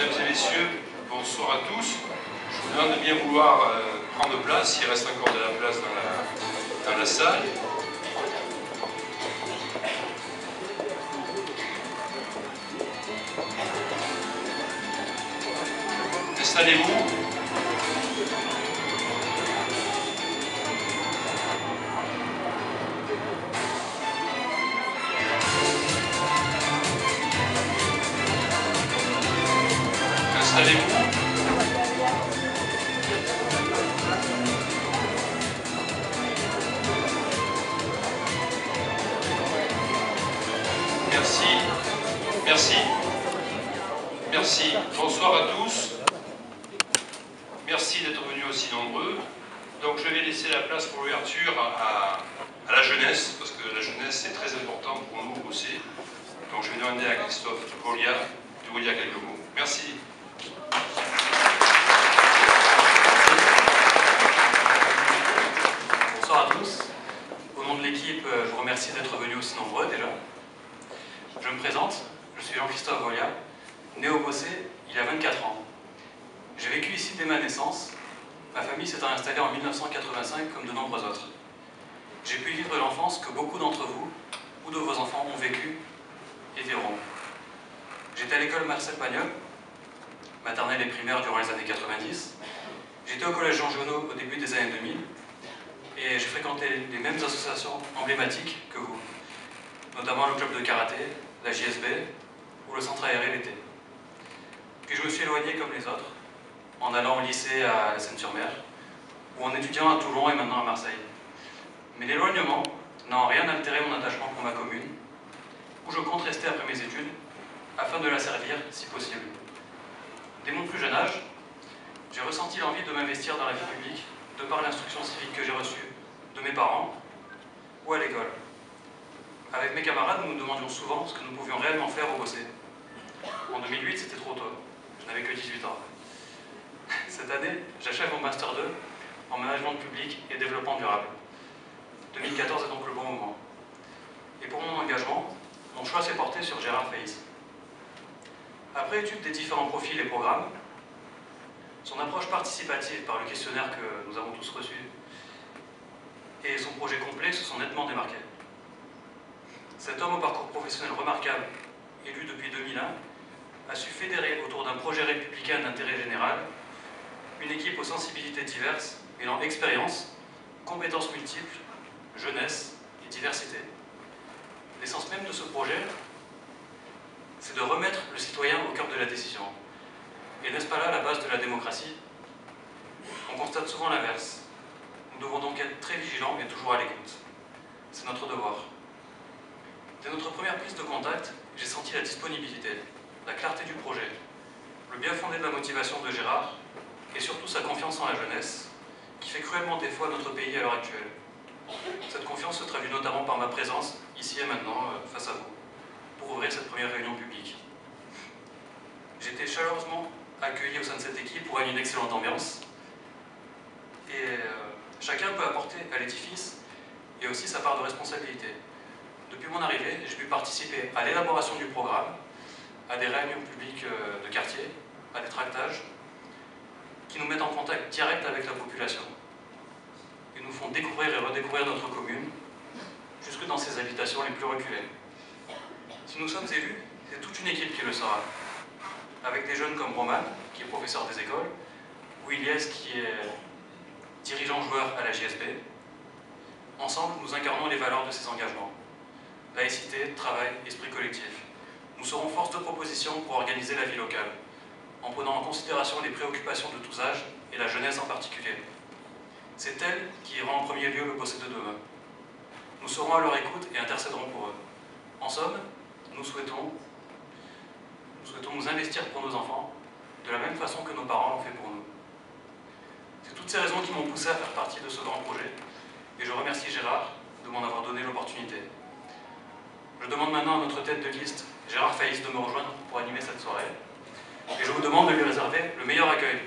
Mesdames et messieurs, bonsoir à tous. Je vous demande de bien vouloir prendre place, il reste encore de la place dans la salle. Installez-vous. Installez-vous. Merci. Merci. Merci. Bonsoir à tous. Merci d'être venus aussi nombreux. Donc je vais laisser la place pour l'ouverture à la jeunesse, parce que la jeunesse c'est très important pour nous aussi. Donc je vais demander à Christophe Volia de vous dire quelques mots. Merci. Bonsoir à tous. Au nom de l'équipe, je vous remercie d'être venus aussi nombreux déjà. Je me présente, je suis Jean-Christophe Volia, né au Bossé il y a 24 ans. J'ai vécu ici dès ma naissance. Ma famille s'étant installée en 1985 comme de nombreux autres. J'ai pu vivre l'enfance que beaucoup d'entre vous ou de vos enfants ont vécu et verront. J'étais à l'école Marcel Pagnol, maternelle et primaire durant les années 90. J'étais au collège Jean Genot au début des années 2000 et j'ai fréquenté les mêmes associations emblématiques que vous, notamment le club de karaté, la JSB ou le centre aéré l'été. Puis je me suis éloigné comme les autres, en allant au lycée à la Seine-sur-Mer, ou en étudiant à Toulon et maintenant à Marseille. Mais l'éloignement n'a en rien altéré mon attachement pour ma commune, où je compte rester après mes études, afin de la servir si possible. Dès mon plus jeune âge, j'ai ressenti l'envie de m'investir dans la vie publique, de par l'instruction civique que j'ai reçue de mes parents ou à l'école. Avec mes camarades, nous nous demandions souvent ce que nous pouvions réellement faire au Bossé. En 2008, c'était trop tôt. Je n'avais que 18 ans. Cette année, j'achève mon Master 2 en management public et développement durable. 2014 est donc le bon moment. Et pour mon engagement, mon choix s'est porté sur Gérard Feis. Après étude des différents profils et programmes, son approche participative par le questionnaire que nous avons tous reçu et son projet complet se sont nettement démarqués. Cet homme au parcours professionnel remarquable, élu depuis 2001, a su fédérer autour d'un projet républicain d'intérêt général une équipe aux sensibilités diverses, mêlant expérience, compétences multiples, jeunesse et diversité. L'essence même de ce projet, c'est de remettre le citoyen au cœur de la décision. Et n'est-ce pas là la base de la démocratie? On constate souvent l'inverse. Nous devons donc être très vigilants et toujours à l'écoute. C'est notre devoir. Dès notre première prise de contact, j'ai senti la disponibilité, la clarté du projet, le bien fondé de la motivation de Gérard et surtout sa confiance en la jeunesse, qui fait cruellement défaut à notre pays à l'heure actuelle. Cette confiance se traduit notamment par ma présence, ici et maintenant, face à vous, pour ouvrir cette première réunion publique. J'ai été chaleureusement accueilli au sein de cette équipe pour une excellente ambiance. Et chacun peut apporter à l'édifice et aussi sa part de responsabilité. Depuis mon arrivée, j'ai pu participer à l'élaboration du programme, à des réunions publiques de quartier, à des tractages, qui nous mettent en contact direct avec la population et nous font découvrir et redécouvrir notre commune, jusque dans ses habitations les plus reculées. Si nous sommes élus, c'est toute une équipe qui le sera, avec des jeunes comme Roman, qui est professeur des écoles, ou Ilyes, qui est dirigeant-joueur à la JSB. Ensemble, nous incarnons les valeurs de ces engagements. Laïcité, travail, esprit collectif. Nous serons force de proposition pour organiser la vie locale, en prenant en considération les préoccupations de tous âges, et la jeunesse en particulier. C'est elle qui ira en premier lieu le Bossé de demain. Nous serons à leur écoute et intercéderons pour eux. En somme, nous souhaitons nous investir pour nos enfants, de la même façon que nos parents l'ont fait pour nous. C'est toutes ces raisons qui m'ont poussé à faire partie de ce grand projet, et je remercie Gérard de m'en avoir donné l'opportunité. Je demande maintenant à notre tête de liste, Gérard Feis, de me rejoindre pour animer cette soirée, et je vous demande de lui réserver le meilleur accueil.